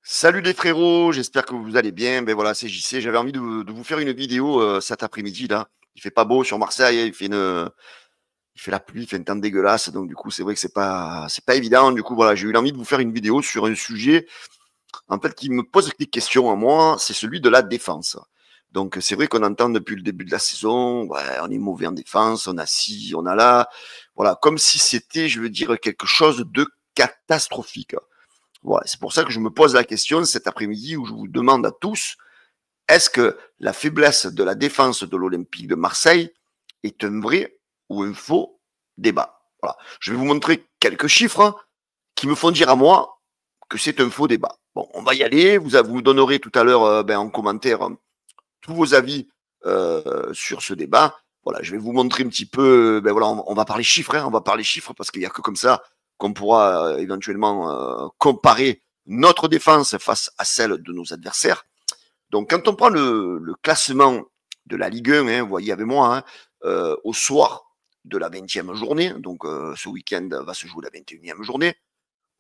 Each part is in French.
Salut les frérots, j'espère que vous allez bien. Ben voilà, c'est JC. J'avais envie de vous faire une vidéo cet après-midi là. Il fait pas beau sur Marseille, il fait la pluie, il fait un temps dégueulasse. Donc du coup, c'est vrai que c'est pas évident. Du coup, voilà, j'ai eu envie de vous faire une vidéo sur un sujet en fait qui me pose des questions à moi. C'est celui de la défense. Donc c'est vrai qu'on entend depuis le début de la saison, ouais, on est mauvais en défense, on a ci, on a là, voilà, comme si c'était, je veux dire, quelque chose de catastrophique. Voilà, c'est pour ça que je me pose la question cet après-midi où je vous demande à tous, est-ce que la faiblesse de la défense de l'Olympique de Marseille est un vrai ou un faux débat? Voilà. Je vais vous montrer quelques chiffres qui me font dire à moi que c'est un faux débat. Bon, on va y aller. Vous donnerez tout à l'heure en commentaire tous vos avis sur ce débat. Voilà, je vais vous montrer un petit peu. Voilà, on va parler chiffres, hein, on va parler chiffres parce qu'il n'y a que comme ça qu'on pourra éventuellement comparer notre défense face à celle de nos adversaires. Donc, quand on prend le classement de la Ligue 1, hein, vous voyez avec moi, hein, au soir de la 20e journée, donc ce week-end va se jouer la 21e journée,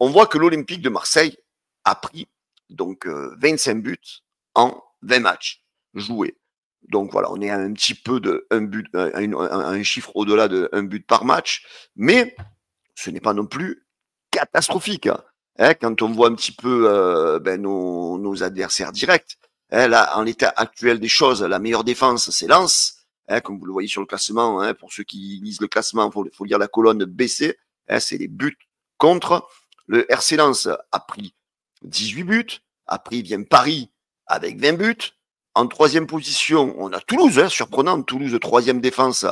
on voit que l'Olympique de Marseille a pris donc 25 buts en 20 matchs joués. Donc voilà, on est à un petit peu de un chiffre au-delà de un but par match, mais ce n'est pas non plus catastrophique. Hein, quand on voit un petit peu nos adversaires directs, hein, là, en l'état actuel des choses, la meilleure défense, c'est Lens. Hein, comme vous le voyez sur le classement, hein, pour ceux qui lisent le classement, faut lire la colonne BC. Hein, c'est les buts contre. Le RC Lens a pris 18 buts. Après, vient Paris avec 20 buts. En troisième position, on a Toulouse, hein, surprenant, Toulouse, troisième défense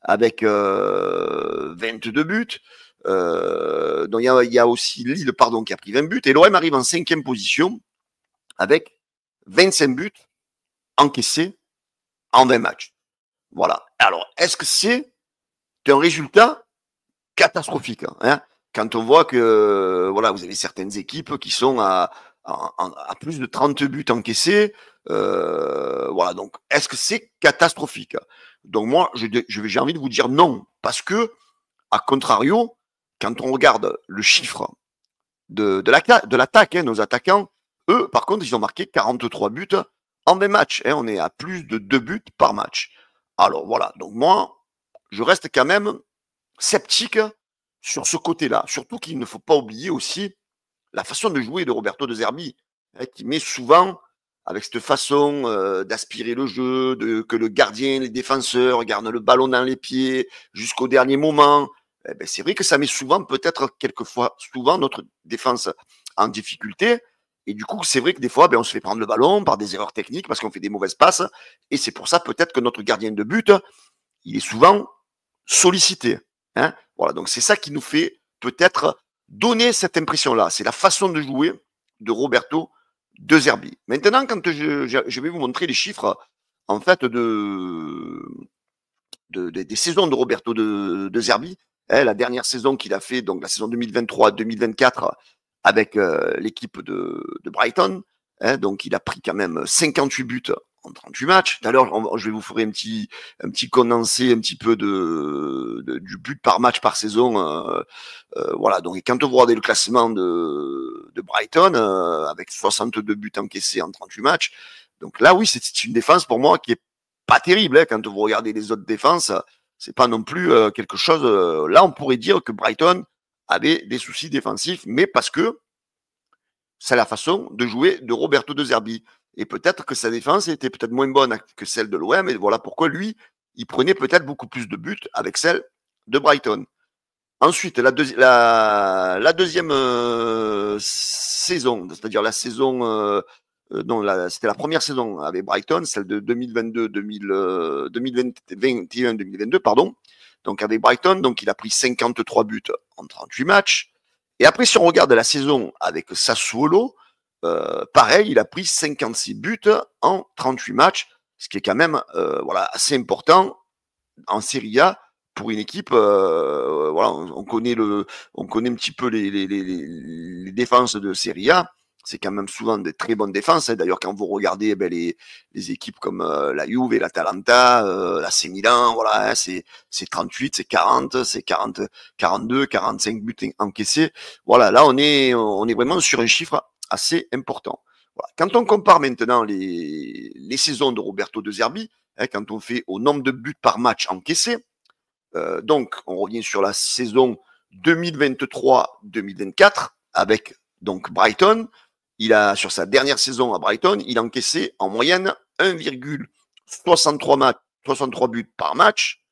avec 22 buts. Donc il y a aussi Lille, pardon, qui a pris 20 buts. Et l'OM arrive en cinquième position avec 25 buts encaissés en 20 matchs. Voilà. Alors, est-ce que c'est un résultat catastrophique, hein, quand on voit que voilà, vous avez certaines équipes qui sont à plus de 30 buts encaissés. Voilà, donc est-ce que c'est catastrophique? Donc moi, j'ai envie de vous dire non, parce que, à contrario, quand on regarde le chiffre de l'attaque, hein, nos attaquants, eux, par contre, ils ont marqué 43 buts en 20 matchs. Hein, on est à plus de 2 buts par match. Alors voilà, donc moi, je reste quand même sceptique sur ce côté-là. Surtout qu'il ne faut pas oublier aussi la façon de jouer de Roberto De Zerbi, hein, qui met souvent avec cette façon d'aspirer le jeu, que le gardien, les défenseurs gardent le ballon dans les pieds jusqu'au dernier moment. Eh ben, c'est vrai que ça met souvent, peut-être quelquefois, souvent notre défense en difficulté. Et du coup, c'est vrai que des fois, on se fait prendre le ballon par des erreurs techniques parce qu'on fait des mauvaises passes. Et c'est pour ça peut-être que notre gardien de but, il est souvent sollicité. Hein, voilà, donc c'est ça qui nous fait peut-être donner cette impression-là. C'est la façon de jouer de Roberto De Zerbi. Maintenant, quand je vais vous montrer les chiffres en fait des saisons de Roberto De Zerbi, hein, la dernière saison qu'il a fait, donc la saison 2023-2024 avec l'équipe de Brighton, hein, donc il a pris quand même 58 buts en 38 matchs. Tout à l'heure, je vais vous faire un petit condensé un petit peu du but par match par saison. Voilà, donc quand vous regardez le classement de Brighton, avec 62 buts encaissés en 38 matchs, donc là, oui, c'est une défense pour moi qui est pas terrible. Hein, quand vous regardez les autres défenses, c'est pas non plus quelque chose. Là, on pourrait dire que Brighton avait des soucis défensifs, mais parce que c'est la façon de jouer de Roberto De Zerbi. Et peut-être que sa défense était peut-être moins bonne que celle de l'OM, et voilà pourquoi lui, il prenait peut-être beaucoup plus de buts avec celle de Brighton. Ensuite, la deuxième saison, c'est-à-dire la saison, non, c'était la première saison avec Brighton, celle de 2021-2022, pardon. Donc avec Brighton, donc il a pris 53 buts en 38 matchs. Et après, si on regarde la saison avec Sassuolo, pareil, il a pris 56 buts en 38 matchs, ce qui est quand même voilà, assez important en Serie A pour une équipe. Voilà, on connaît un petit peu les défenses de Serie A. C'est quand même souvent des très bonnes défenses. Hein. D'ailleurs, quand vous regardez les équipes comme la Juve et l'Atalanta, l'AC Milan, voilà, hein, c'est 38, c'est 40, c'est 40, 42, 45 buts encaissés. Voilà, là on est vraiment sur un chiffre assez important. Voilà. Quand on compare maintenant les saisons de Roberto De Zerbi, quand on fait au nombre de buts par match encaissés, donc on revient sur la saison 2023-2024 avec donc Brighton. Sur sa dernière saison à Brighton, il a encaissé en moyenne 1,63 buts par match.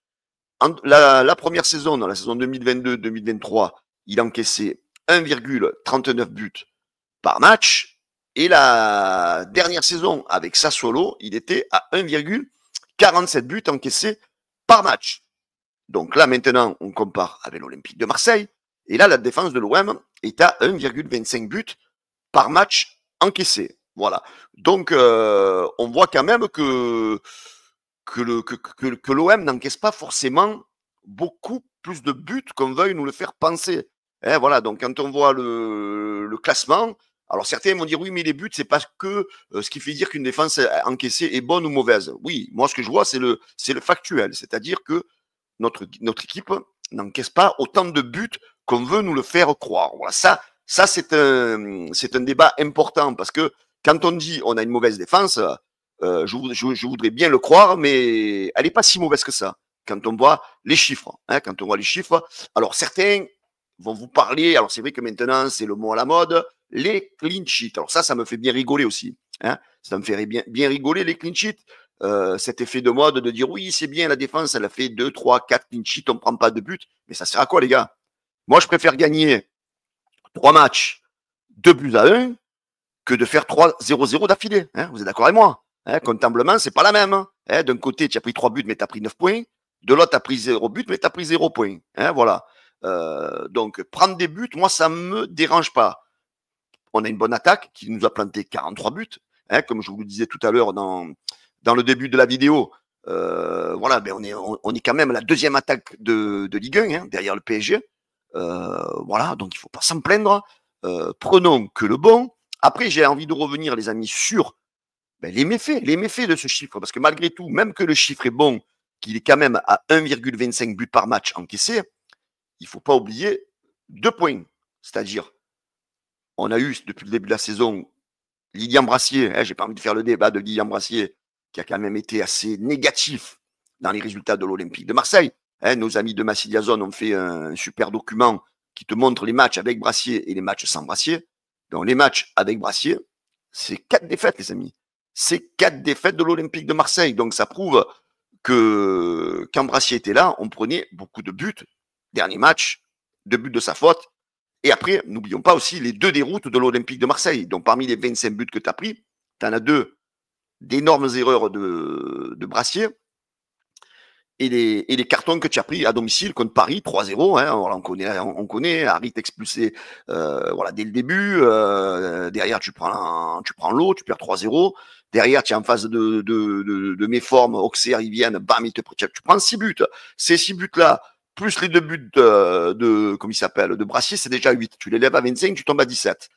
La première saison, dans la saison 2022-2023, il a encaissé 1,39 buts par match. Et la dernière saison, avec Sassuolo, il était à 1,47 buts encaissés par match. Donc là, maintenant, on compare avec l'Olympique de Marseille. Et là, la défense de l'OM est à 1,25 buts par match encaissé. Voilà. Donc, on voit quand même que l'OM n'encaisse pas forcément beaucoup plus de buts qu'on veuille nous le faire penser. Voilà. Donc, quand on voit le classement, alors certains vont dire oui, mais les buts, c'est pas que ce qui fait dire qu'une défense encaissée est bonne ou mauvaise. Oui, moi, ce que je vois, c'est le factuel. C'est-à-dire que notre équipe n'encaisse pas autant de buts qu'on veut nous le faire croire. Voilà, ça c'est un débat important parce que quand on dit on a une mauvaise défense, je voudrais bien le croire, mais elle n'est pas si mauvaise que ça. Quand on voit les chiffres, alors certains vont vous parler, alors c'est vrai que maintenant c'est le mot à la mode, les clean sheets. Alors ça me fait bien rigoler aussi. Ça me fait bien rigoler les clean sheets. Cet effet de mode de dire oui, c'est bien la défense, elle a fait 2, 3, 4 clean sheets, on ne prend pas de but. Mais ça sert à quoi, les gars? Moi, je préfère gagner 3 matchs 2-1 que de faire 3-0-0 d'affilée. Vous êtes d'accord avec moi? Comptablement, c'est pas la même. D'un côté, tu as pris 3 buts, mais tu as pris 9 points. De l'autre, tu as pris 0 but, mais tu as pris 0 points. Voilà. Donc, prendre des buts, moi, ça me dérange pas. On a une bonne attaque qui nous a planté 43 buts. Comme je vous le disais tout à l'heure dans le début de la vidéo, voilà, ben on est quand même la deuxième attaque de Ligue 1, derrière le PSG. Voilà, donc il ne faut pas s'en plaindre. Prenons que le bon. Après, j'ai envie de revenir, les amis, sur les méfaits de ce chiffre, parce que malgré tout, même que le chiffre est bon, qu'il est quand même à 1,25 buts par match encaissé, il ne faut pas oublier 2 points. C'est-à-dire, on a eu depuis le début de la saison Lilian Brassier, j'ai pas envie de faire le débat de Lilian Brassier, qui a quand même été assez négatif dans les résultats de l'Olympique de Marseille. Nos amis de Massilia-Zone ont fait un super document qui te montre les matchs avec Brassier et les matchs sans Brassier. Donc les matchs avec Brassier, c'est 4 défaites, les amis. C'est 4 défaites de l'Olympique de Marseille. Donc ça prouve que quand Brassier était là, on prenait beaucoup de buts. Dernier match, 2 buts de sa faute. Et après, n'oublions pas aussi les 2 déroutes de l'Olympique de Marseille. Donc parmi les 25 buts que tu as pris, tu en as 2 d'énormes erreurs de Brassier et les cartons que tu as pris à domicile contre Paris, 3-0. On connaît, Harit expulsé voilà, dès le début. Derrière, tu prends l'eau, tu perds 3-0. Derrière, tu es en phase de méforme, Auxerre, ils viennent, bam, tu prends 6 buts. Ces 6 buts-là, plus les 2 buts comment il s'appelle, de Brassier, c'est déjà 8. Tu les lèves à 25, tu tombes à 17.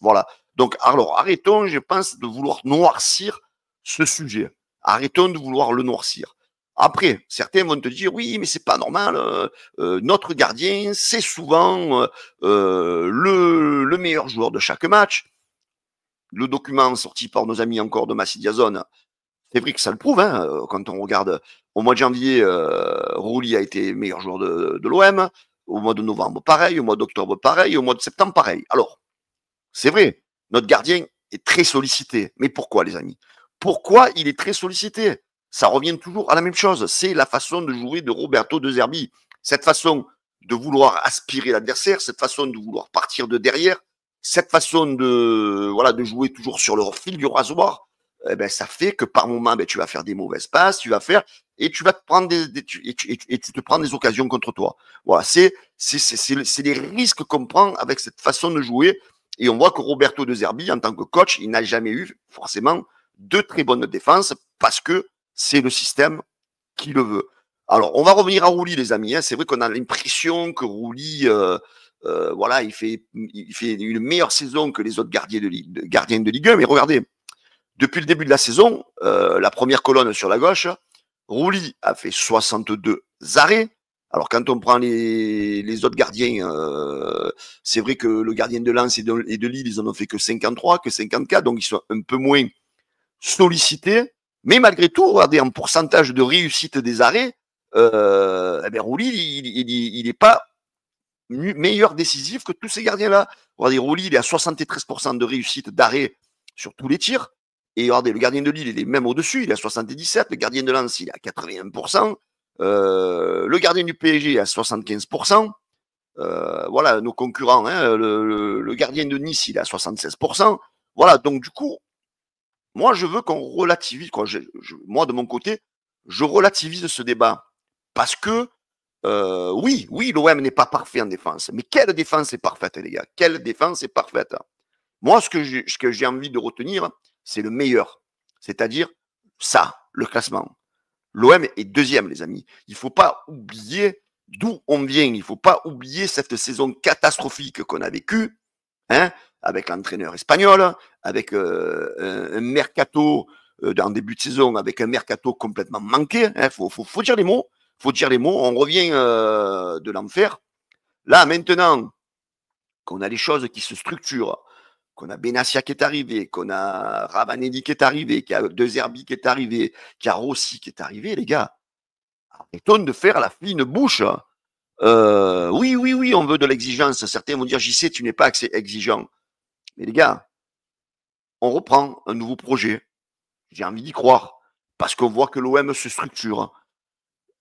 Voilà. Donc, alors, arrêtons, je pense, de vouloir noircir ce sujet. Arrêtons de vouloir le noircir. Après, certains vont te dire, oui, mais c'est pas normal, notre gardien, c'est souvent le meilleur joueur de chaque match. Le document sorti par nos amis encore de Massilia-Zone, c'est vrai que ça le prouve, quand on regarde au mois de janvier, Rouli a été meilleur joueur de l'OM, au mois de novembre pareil, au mois d'octobre pareil, au mois de septembre pareil. Alors, c'est vrai, notre gardien est très sollicité. Mais pourquoi, les amis? Pourquoi il est très sollicité? Ça revient toujours à la même chose. C'est la façon de jouer de Roberto De Zerbi. Cette façon de vouloir aspirer l'adversaire, cette façon de vouloir partir de derrière, cette façon de jouer toujours sur le fil du rasoir, ça fait que par moment, tu vas faire des mauvaises passes, tu vas te prendre tu te prends des occasions contre toi. Voilà, c'est les risques qu'on prend avec cette façon de jouer. Et on voit que Roberto De Zerbi, en tant que coach, il n'a jamais eu forcément de très bonnes défenses parce que c'est le système qui le veut. Alors, on va revenir à Rouli, les amis. C'est vrai qu'on a l'impression que Rouli, voilà, il fait une meilleure saison que les autres gardiens de Ligue 1. Mais regardez, depuis le début de la saison, la première colonne sur la gauche, Rouli a fait 62 arrêts, Alors, quand on prend les autres gardiens, c'est vrai que le gardien de Lens et de Lille, ils en ont fait que 53, que 54, donc ils sont un peu moins sollicités. Mais malgré tout, regardez, en pourcentage de réussite des arrêts, eh ben, Rouli, il n'est pas meilleur décisif que tous ces gardiens-là. Regardez, Rouli, il est à 73% de réussite d'arrêt sur tous les tirs. Et regardez, le gardien de Lille, il est même au-dessus, il est à 77. Le gardien de Lens, il est à 81%. Le gardien du PSG est à 75%. Voilà, nos concurrents, hein, le gardien de Nice, il est à 76%. Voilà, donc du coup, moi, je veux qu'on relativise, quoi. Moi, de mon côté, je relativise ce débat. Parce que, oui, l'OM n'est pas parfait en défense. Mais quelle défense est parfaite, les gars? Quelle défense est parfaite? Moi, ce que j'ai envie de retenir, c'est le meilleur. C'est-à-dire ça, le classement. L'OM est deuxième, les amis. Il ne faut pas oublier d'où on vient. Il ne faut pas oublier cette saison catastrophique qu'on a vécue, hein, avec l'entraîneur espagnol, avec un mercato en début de saison, avec un mercato complètement manqué. Il faut dire les mots. Faut dire les mots. On revient de l'enfer. Là, maintenant qu'on a les choses qui se structurent, qu'on a Benassia qui est arrivé, qu'on a Ravanelli qui est arrivé, qu'il y a De Zerbi qui est arrivé, qu'il y a Rossi qui est arrivé, les gars, arrêtons de faire la fine bouche. Oui, on veut de l'exigence. Certains vont dire, JC, tu n'es pas assez exigeant. Mais les gars, on reprend un nouveau projet. J'ai envie d'y croire. Parce qu'on voit que l'OM se structure.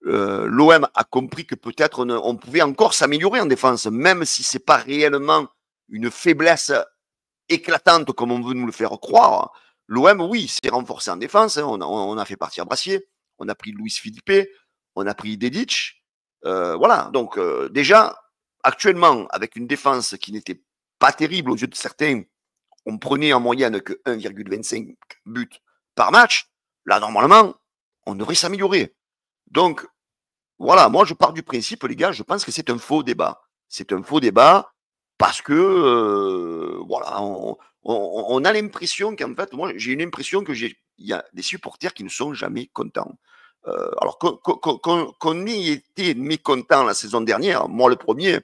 L'OM a compris que peut-être on pouvait encore s'améliorer en défense, même si c'est pas réellement une faiblesse éclatante comme on veut nous le faire croire. L'OM, oui, s'est renforcé en défense. Hein. On a fait partir Brassier, on a pris Luis Philippe, on a pris Dedic. Voilà, donc déjà, actuellement, avec une défense qui n'était pas terrible aux yeux de certains, on prenait en moyenne que 1,25 buts par match. Là, normalement, on devrait s'améliorer. Donc, voilà, moi, je pars du principe, les gars, je pense que c'est un faux débat. C'est un faux débat parce que, voilà, on a l'impression qu'en fait, moi, j'ai une impression que il y a des supporters qui ne sont jamais contents. Alors qu'on ait été mécontent la saison dernière, moi le premier,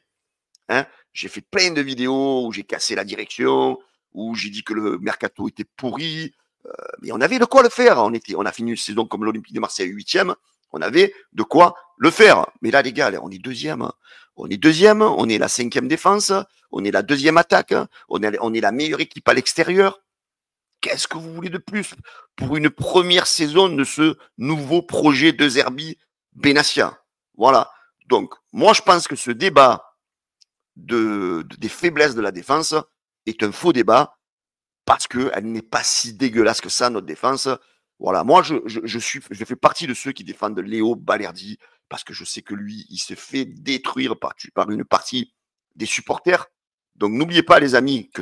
hein, j'ai fait plein de vidéos où j'ai cassé la direction, où j'ai dit que le mercato était pourri, mais on avait de quoi le faire. On a fini une saison comme l'Olympique de Marseille 8e, on avait de quoi le faire. Mais là, les gars, on est deuxième. On est deuxième, on est la 5e défense, on est la 2e attaque, on est la meilleure équipe à l'extérieur. Qu'est-ce que vous voulez de plus pour une première saison de ce nouveau projet de Zerbi Benassia? Voilà. Donc, moi, je pense que ce débat des faiblesses de la défense est un faux débat parce qu'elle n'est pas si dégueulasse que ça, notre défense. Voilà, moi, je fais partie de ceux qui défendent Léo Balerdi parce que je sais que lui, il se fait détruire par une partie des supporters. Donc, n'oubliez pas, les amis, que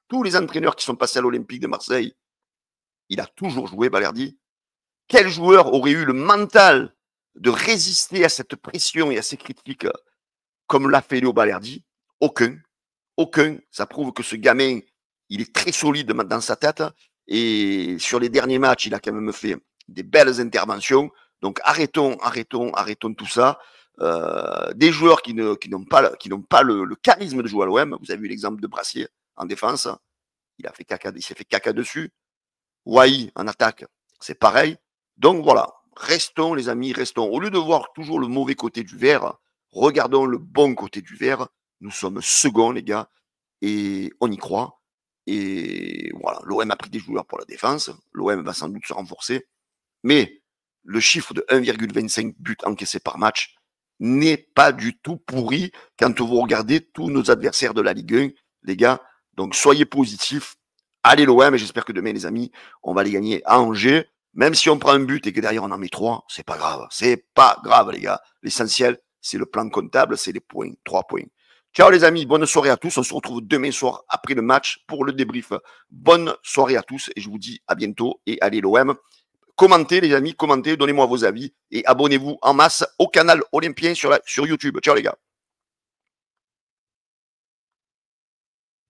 tous les entraîneurs qui sont passés à l'Olympique de Marseille, il a toujours joué, Balerdi. Quel joueur aurait eu le mental de résister à cette pression et à ces critiques comme l'a fait Léo Balerdi? Aucun. Aucun. Ça prouve que ce gamin, il est très solide dans sa tête. Et sur les derniers matchs, il a quand même fait des belles interventions. Donc arrêtons tout ça. Des joueurs qui n'ont pas le charisme de jouer à l'OM. Vous avez vu l'exemple de Brassier en défense. Il s'est fait caca dessus. Wai en attaque, c'est pareil. Donc voilà, restons les amis, restons. Au lieu de voir toujours le mauvais côté du verre, regardons le bon côté du verre. Nous sommes seconds, les gars, et on y croit. Et voilà, l'OM a pris des joueurs pour la défense. L'OM va sans doute se renforcer. Mais le chiffre de 1,25 buts encaissés par match n'est pas du tout pourri quand vous regardez tous nos adversaires de la Ligue 1, les gars. Donc soyez positifs. Allez l'OM, et j'espère que demain, les amis, on va les gagner à Angers. Même si on prend un but et que derrière on en met 3, c'est pas grave. C'est pas grave, les gars. L'essentiel, c'est le plan comptable, c'est les points. 3 points. Ciao les amis, bonne soirée à tous. On se retrouve demain soir après le match pour le débrief. Bonne soirée à tous et je vous dis à bientôt et allez l'OM. Commentez les amis, commentez, donnez-moi vos avis et abonnez-vous en masse au canal Olympien sur YouTube. Ciao les gars.